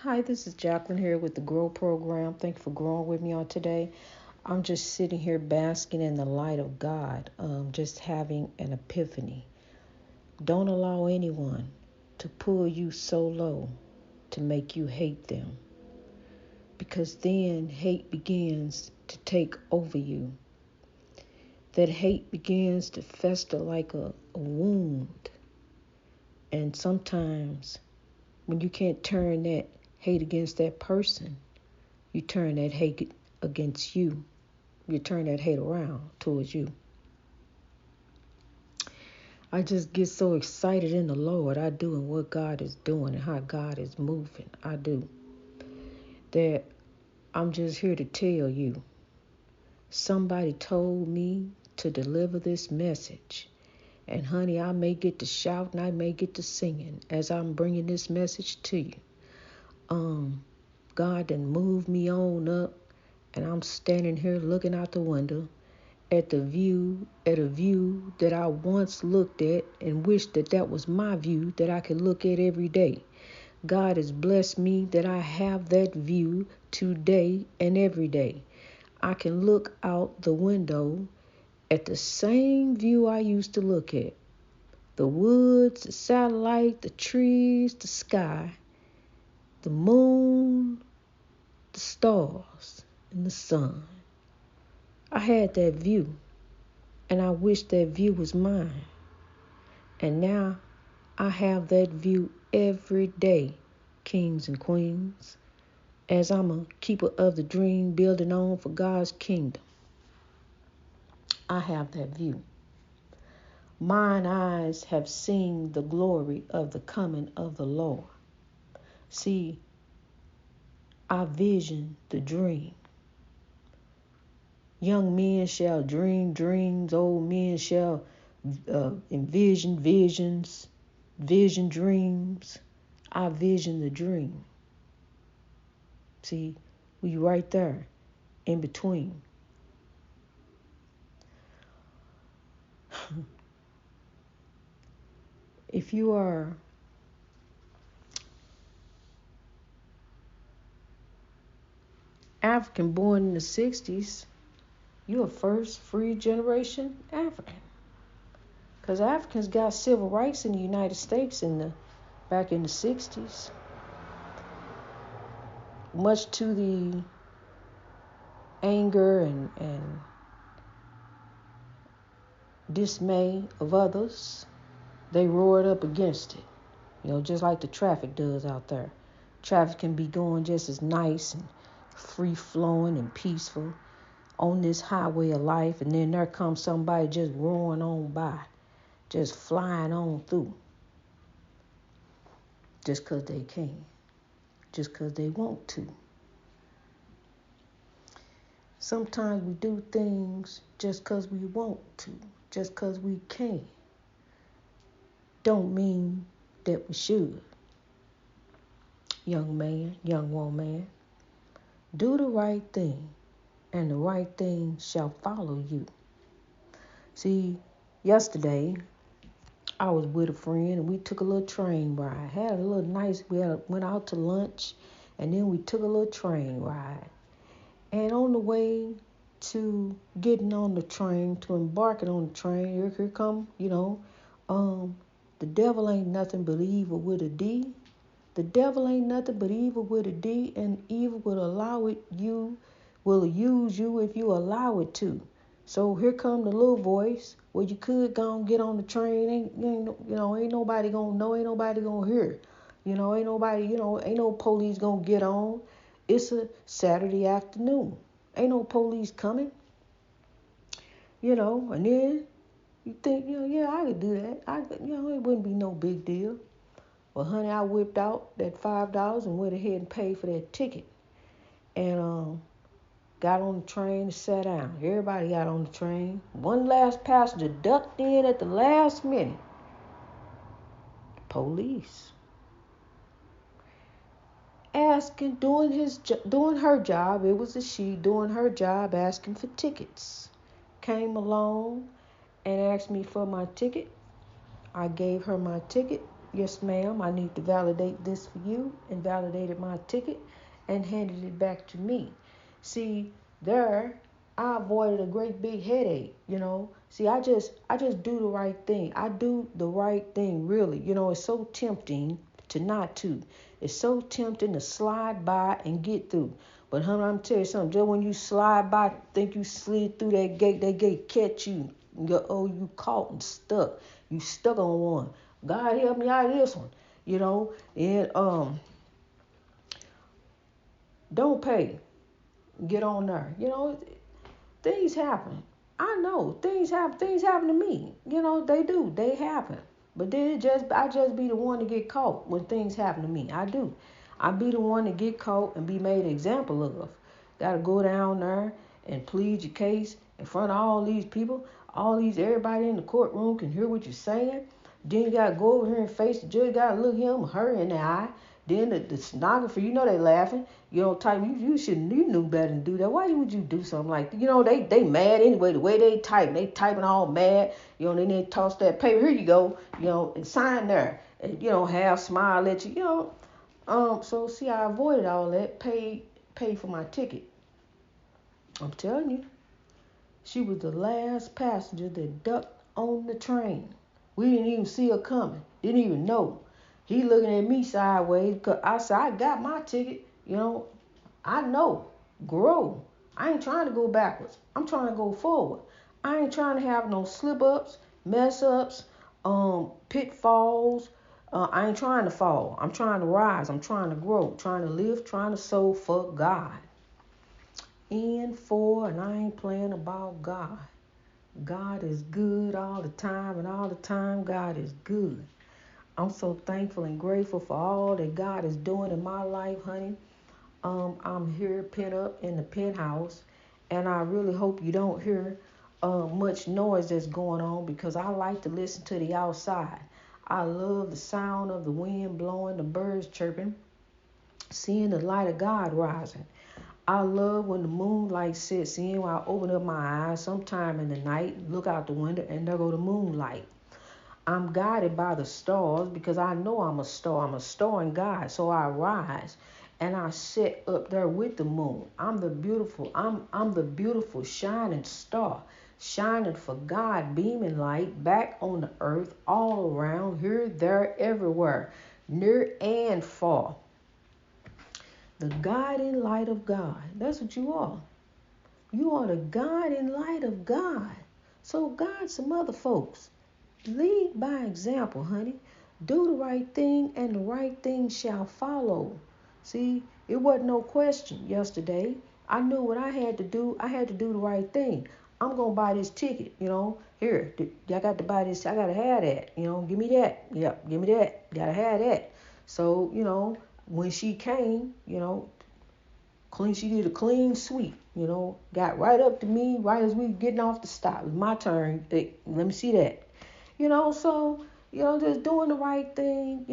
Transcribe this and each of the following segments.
Hi, this is Jacqueline here with the Grow program. Thank you for growing with me on today. I'm just sitting here basking in the light of God, just having an epiphany. Don't allow anyone to pull you so low to make you hate them, because then hate begins to take over you. That hate begins to fester like a wound. And sometimes when you can't turn that hate against that person, you turn that hate against you. You turn that hate around towards you. I just get so excited in the Lord. I do, and what God is doing and how God is moving. I do. That I'm just here to tell you. Somebody told me to deliver this message. And honey, I may get to shouting, I may get to singing as I'm bringing this message to you. God done moved me on up, and I'm standing here looking out the window at a view that I once looked at and wished that was my view that I could look at every day. God has blessed me that I have that view today and every day. I can look out the window at the same view I used to look at. The woods, the satellite, the trees, the sky, the moon, the stars, and the sun. I had that view, and I wish that view was mine. And now I have that view every day, kings and queens, as I'm a keeper of the dream, building on for God's kingdom. I have that view. Mine eyes have seen the glory of the coming of the Lord. See, I vision the dream. Young men shall dream dreams, old men shall envision visions, vision dreams. I vision the dream. See, we right there in between. If you are African born in the 60s, you're a first free generation African. Because Africans got civil rights in the United States back in the 60s. Much to the anger and dismay of others, they roared up against it. Just like the traffic does out there. Traffic can be going just as nice and free-flowing and peaceful on this highway of life, and then there comes somebody just roaring on by, just flying on through, just because they can, just because they want to. Sometimes we do things just because we want to, just because we can. Don't mean that we should. Young man, young woman, do the right thing, and the right thing shall follow you. See, yesterday, I was with a friend, and we took a little train ride. Went out to lunch, and then we took a little train ride. And on the way to getting on the train, to embarking on the train, here come, the devil ain't nothing but evil with a D. The devil ain't nothing but evil with a D, and evil will use you if you allow it to. So here come the little voice. Well, you could go and get on the train. Ain't nobody gonna know. Ain't nobody gonna hear. Ain't no police gonna get on. It's a Saturday afternoon. Ain't no police coming. And then you think, I could do that. It wouldn't be no big deal. Well, honey, I whipped out that $5 and went ahead and paid for that ticket. And got on the train and sat down. Everybody got on the train. One last passenger ducked in at the last minute. Police. Asking, doing her job. It was a she doing her job, asking for tickets. Came along and asked me for my ticket. I gave her my ticket. Yes, ma'am, I need to validate this for you, and validated my ticket and handed it back to me. See, there I avoided a great big headache. See, I just do the right thing. I do the right thing, really. It's so tempting to not to. It's so tempting to slide by and get through. But honey, I'm tell you something, just when you slide by, think you slid through that gate catch you. You caught and stuck. You stuck on one. God help me out of this one. And don't pay. Get on there. Things happen. I know things happen. Things happen to me. They do. They happen. But then I just be the one to get caught when things happen to me. I do. I be the one to get caught and be made an example of. Gotta go down there and plead your case in front of all these people. Everybody in the courtroom can hear what you're saying. Then you gotta go over here and face the judge. Gotta look him or her in the eye. Then the stenographer, they laughing. Type you knew better than do that. Why would you do something like that? They mad anyway. The way they typing all mad. Then they toss that paper. Here you go. And sign there. And half smile at you. So see, I avoided all that. Paid for my ticket. I'm telling you, she was the last passenger that ducked on the train. We didn't even see her coming. Didn't even know. He looking at me sideways because I said, I got my ticket. I know. Grow. I ain't trying to go backwards. I'm trying to go forward. I ain't trying to have no slip-ups, mess-ups, pitfalls. I ain't trying to fall. I'm trying to rise. I'm trying to grow. Trying to live. Trying to sow for God. And I ain't playing about God. God is good all the time, and all the time God is good. I'm so thankful and grateful for all that God is doing in my life, honey. I'm here pent up in the penthouse, and I really hope you don't hear much noise that's going on because I like to listen to the outside. I love the sound of the wind blowing, the birds chirping, seeing the light of God rising. I love when the moonlight sets in when I open up my eyes sometime in the night, look out the window, and there go the moonlight. I'm guided by the stars because I know I'm a star. I'm a star in God. So I rise and I sit up there with the moon. I'm the beautiful shining star, shining for God, beaming light back on the earth, all around, here, there, everywhere, near and far. The guiding light of God. That's what you are. You are the guiding light of God. So guide some other folks. Lead by example, honey. Do the right thing and the right thing shall follow. See, it wasn't no question yesterday. I knew what I had to do. I had to do the right thing. I'm going to buy this ticket, Here, I got to buy this. I got to have that, Give me that. Yep, give me that. Got to have that. So, when she came, she did a clean sweep, got right up to me right as we were getting off the stop. It was my turn. Hey, let me see that. So, just doing the right thing,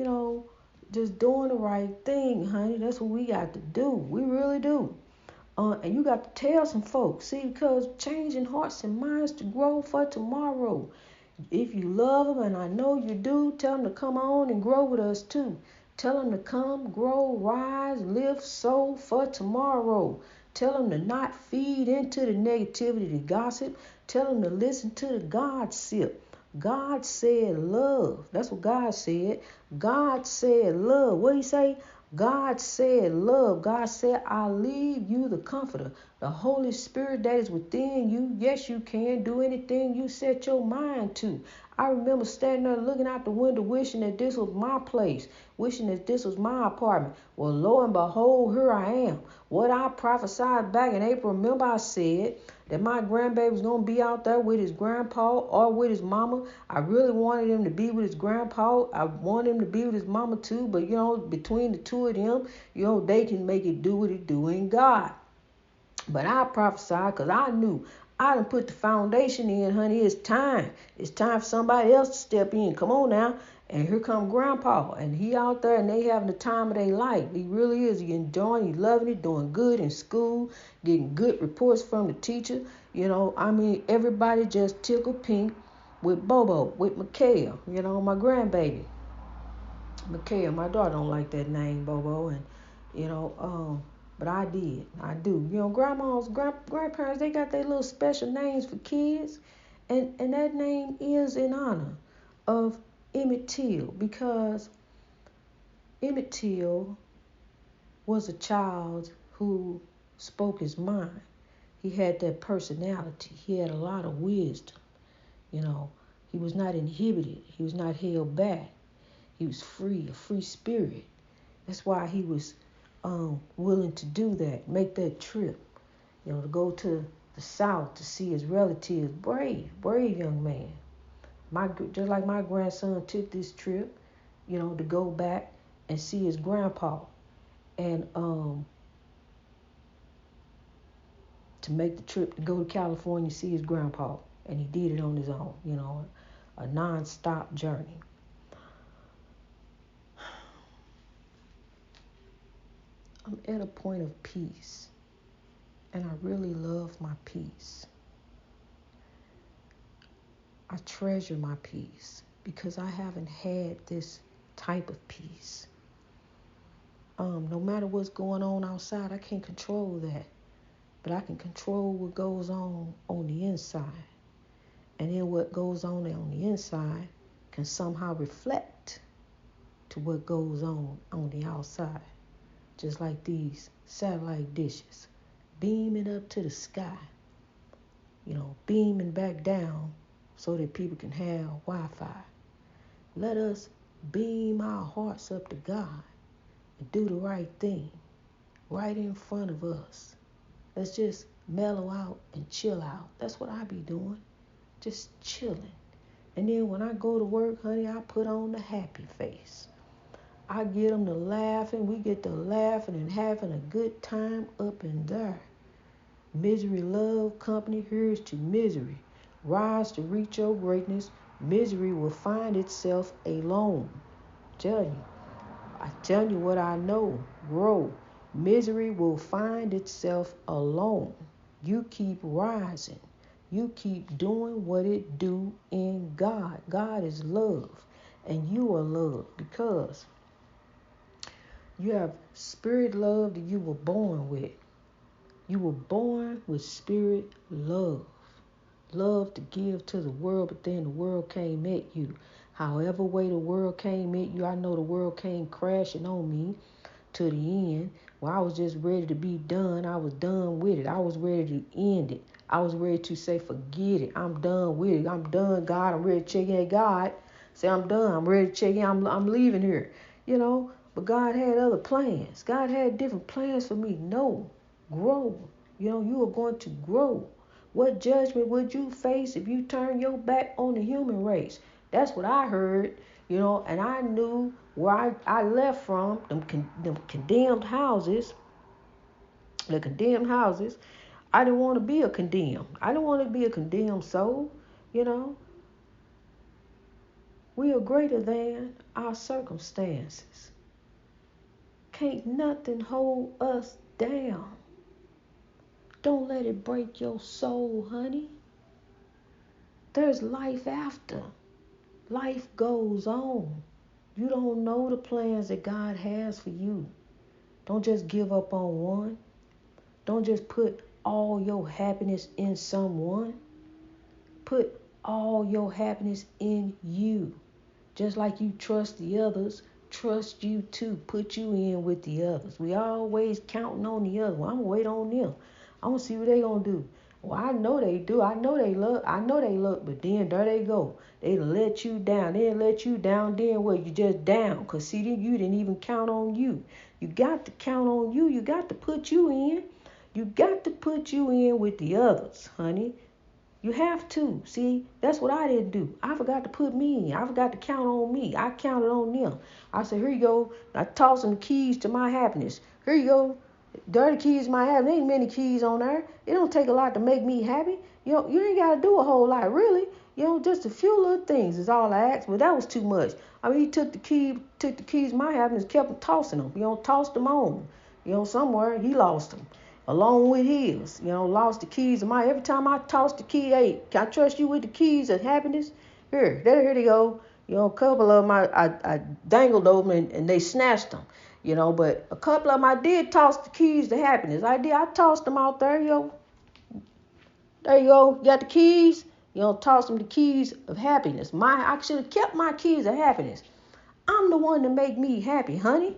just doing the right thing, honey. That's what we got to do. We really do. And you got to tell some folks, see, because changing hearts and minds to grow for tomorrow. If you love them, and I know you do, tell them to come on and grow with us too. Tell them to come, grow, rise, live, sow for tomorrow. Tell them to not feed into the negativity, the gossip. Tell them to listen to the gossip. God said love. That's what God said. God said love. What did he say? God said love. God said, I'll leave you the comforter, the Holy Spirit that is within you. Yes, you can do anything you set your mind to. I remember standing there looking out the window wishing that this was my place, wishing that this was my apartment. Well, lo and behold, here I am. What I prophesied back in April, remember I said that my grandbaby was going to be out there with his grandpa or with his mama. I really wanted him to be with his grandpa. I wanted him to be with his mama too. But, between the two of them, they can make it do what it do in God. But I prophesied because I knew I done put the foundation in, honey. It's time. It's time for somebody else to step in. Come on now. And here come Grandpa. And he out there and they having the time of their life. He really is. He enjoying, he loving it, doing good in school, getting good reports from the teacher. Everybody just tickled pink with Bobo, with Mikhail, my grandbaby. Mikhail, my daughter don't like that name, Bobo, and you know, but I did. I do. You know, grandparents, they got their little special names for kids, and that name is in honor of Emmett Till, because Emmett Till was a child who spoke his mind. He had that personality. He had a lot of wisdom. You know, he was not inhibited. He was not held back. He was free, a free spirit. That's why he was willing to do that, make that trip, you know, to go to the South to see his relatives. Brave young man. Just like my grandson took this trip, you know, to go back and see his grandpa, and to make the trip to go to California to see his grandpa, and he did it on his own, you know, a non-stop journey. I'm at a point of peace, and I really love my peace. I treasure my peace because I haven't had this type of peace. No matter what's going on outside, I can't control that, but I can control what goes on the inside. And then what goes on the inside can somehow reflect to what goes on the outside. Just like these satellite dishes, beaming up to the sky, you know, beaming back down so that people can have Wi-Fi. Let us beam our hearts up to God and do the right thing right in front of us. Let's just mellow out and chill out. That's what I be doing, just chilling. And then when I go to work, honey, I put on the happy face. I get them to laughing. We get to laughing and having a good time up in there. Misery love company. Here's to misery. Rise to reach your greatness. Misery will find itself alone. I tell you what I know. Grow. Misery will find itself alone. You keep rising. You keep doing what it do in God. God is love, and you are love because you have spirit love that you were born with. You were born with spirit love. Love to give to the world, but then the world came at you. However way the world came at you, I know the world came crashing on me to the end. Where I was just ready to be done. I was done with it. I was ready to end it. I was ready to say, forget it. I'm done with it. I'm done, God. I'm ready to check in, God. Say, I'm done. I'm ready to check in. I'm leaving here. You know, but God had other plans. God had different plans for me. No, grow. You know, you are going to grow. What judgment would you face if you turn your back on the human race? That's what I heard, you know, and I knew where I left from, them condemned houses, the condemned houses. I didn't want to be a condemned. I didn't want to be a condemned soul, you know. We are greater than our circumstances. Can't nothing hold us down. Don't let it break your soul, honey. There's life after. Life goes on. You don't know the plans that God has for you. Don't just give up on one. Don't just put all your happiness in someone. Put all your happiness in you. Just like you trust the others, trust you too. Put you in with the others. We always counting on the other. Well, I'm going to wait on them. I'm going to see what they going to do. Well, I know they do. I know they look. But then there they go. They let you down. They let you down. Then what? You just down. Because see, you didn't even count on you. You got to count on you. You got to put you in. You got to put you in with the others, honey. You have to. See, that's what I didn't do. I forgot to put me in. I forgot to count on me. I counted on them. I said, here you go. I tossed them the keys to my happiness. Here you go. There are the keys to my happiness. There ain't many keys on there. It don't take a lot to make me happy. You know, you ain't got to do a whole lot, really. You know, just a few little things is all I asked. But that was too much. I mean, he took the keys to my happiness, kept tossing them. You know, tossed them on. You know, somewhere he lost them. Along with his, you know, lost the keys of my. Every time I toss the key, hey, can I trust you with the keys of happiness? Here they go. A couple of them I dangled over and they snatched them. But a couple of them I did toss the keys to happiness. I tossed them out there. There you go. You got the keys. Toss them the keys of happiness. I should have kept my keys of happiness. I'm the one to make me happy, honey.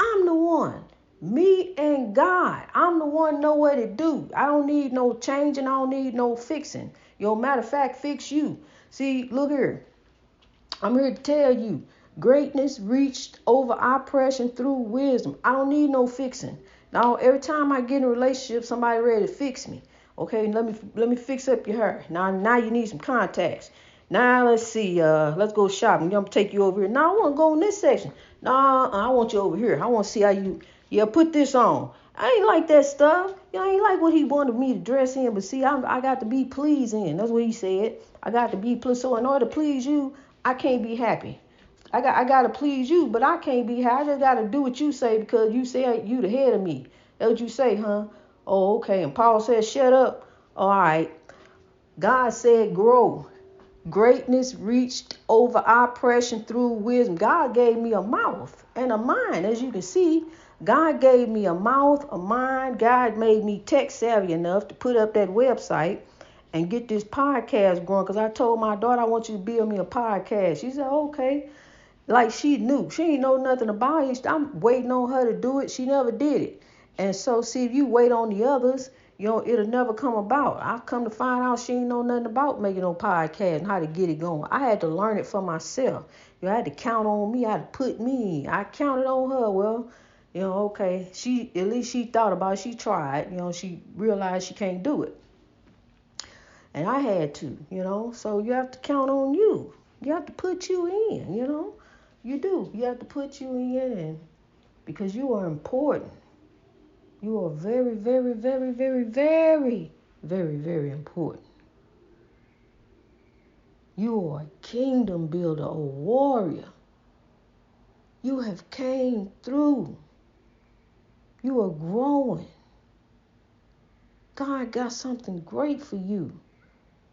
I'm the one. Me and God. I'm the one know what to do. I don't need no changing. I don't need no fixing. Matter of fact, fix you. See, look here. I'm here to tell you. Greatness reached over oppression through wisdom. I don't need no fixing. Now, every time I get in a relationship, somebody ready to fix me. Okay, let me fix up your hair. Now you need some contacts. Now let's see. Let's go shopping. I'm gonna take you over here. Now I want to go in this section. Nah, I want you over here. I want to see how you. Yeah, put this on. I ain't like that stuff. I ain't like what he wanted me to dress in. But see, I got to be pleasing. That's what he said. I got to be pleased. So in order to please you, I can't be happy. I got to please you, but I can't be happy. I just got to do what you say because you say you the head of me. That's what you say, huh? Oh, okay. And Paul said, shut up. All right. God said, grow. Greatness reached over oppression through wisdom. God gave me a mouth and a mind. As you can see, God gave me a mouth, a mind. God made me tech savvy enough to put up that website and get this podcast growing. Because I told my daughter, I want you to build me a podcast. She said, okay. Like she knew. She ain't know nothing about it. I'm waiting on her to do it. She never did it. And so, see, if you wait on the others, it'll never come about. I've come to find out she ain't know nothing about making no podcast and how to get it going. I had to learn it for myself. I had to count on me. I had to put me in. I counted on her. Well, okay. At least she thought about it. She tried. She realized she can't do it. And I had to, So you have to count on you. You have to put you in, You do. You have to put you in because you are important. You are very, very, very, very, very, very, very important. You are a kingdom builder, a warrior. You have came through. You are growing. God got something great for you.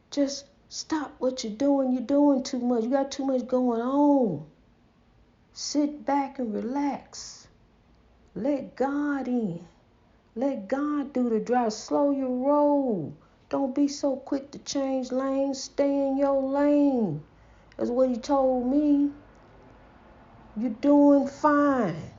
Just stop what you're doing. You're doing too much. You got too much going on. Sit back and relax. Let God in. Let God do the drive. Slow your roll. Don't be so quick to change lanes. Stay in your lane. That's what he told me. You're doing fine.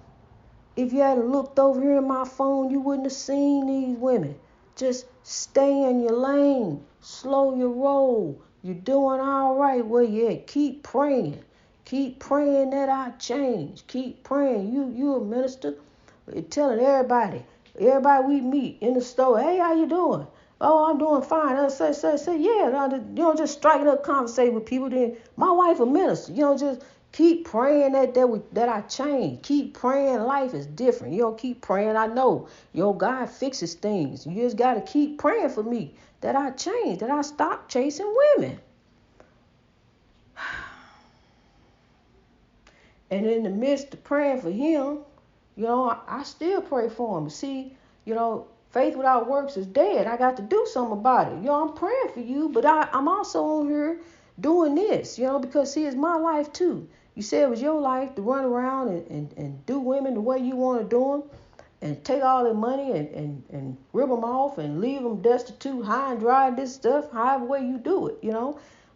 If you hadn't looked over here in my phone, you wouldn't have seen these women. Just stay in your lane. Slow your roll. You're doing all right where you at. Keep praying. Keep praying that I change. Keep praying. You a minister. Telling everybody we meet in the store, hey, how you doing? Oh, I'm doing fine. I say, yeah. Just striking up conversation with people. Then my wife a minister. Just keep praying that I change. Keep praying life is different. Keep praying. I know, God fixes things. You just got to keep praying for me that I change, that I stop chasing women. And in the midst of praying for him, I still pray for him. See, faith without works is dead. I got to do something about it. I'm praying for you, but I'm also on here doing this, because see, it's my life too. You said it was your life to run around and do women the way you want to do them and take all their money and rip them off and leave them destitute, high and dry, this stuff, however way you do it,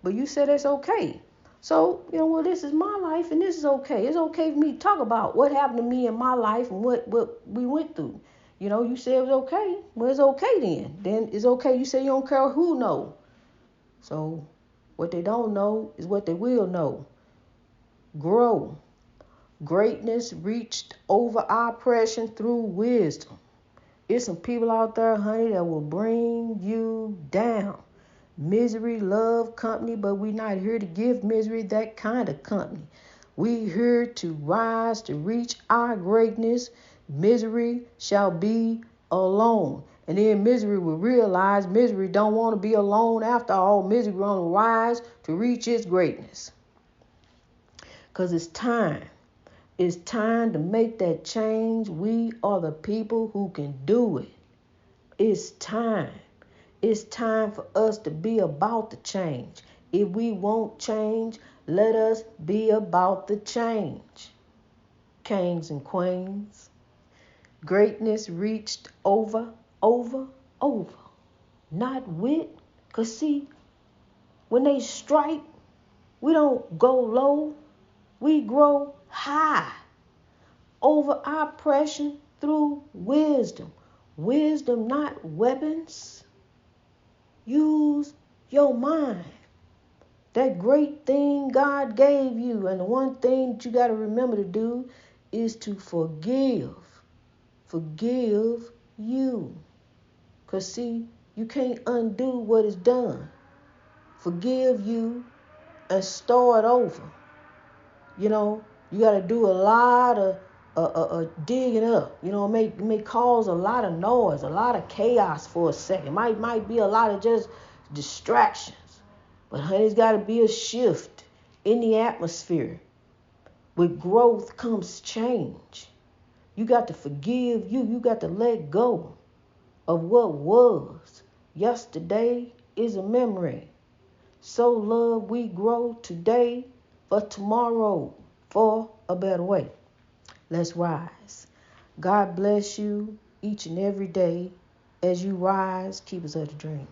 But you said it's okay. So, this is my life and this is okay. It's okay for me to talk about what happened to me in my life and what we went through. You said it was okay. Well, it's okay then. Then it's okay. You say you don't care who know. So, what they don't know is what they will know. Grow. Greatness reached over oppression through wisdom. There's some people out there, honey, that will bring you down. Misery, love, company, but we're not here to give misery that kind of company. We're here to rise, to reach our greatness. Misery shall be alone. And then misery will realize misery don't want to be alone after all. Misery want to rise to reach its greatness. Because it's time. It's time to make that change. We are the people who can do it. It's time. It's time for us to be about the change. If we won't change, Let us be about the change. Kings and queens. Greatness reached over. Not with. Because see, when they strike, we don't go low. We grow high. Over oppression through wisdom. Wisdom, not weapons. Use your mind. That great thing God gave you. And the one thing that you got to remember to do is to forgive. Forgive you. Because see, you can't undo what is done. Forgive you and start over. You know, you got to do a lot of digging up. You know, it may cause a lot of noise, a lot of chaos for a second. Might be a lot of just distractions. But honey, it's got to be a shift in the atmosphere. With growth comes change. You got to forgive you. You got to let go of what was. Yesterday is a memory. Sow love, we grow today for tomorrow, for a better way. Let's rise. God bless you each and every day. As you rise, keep us of the dream.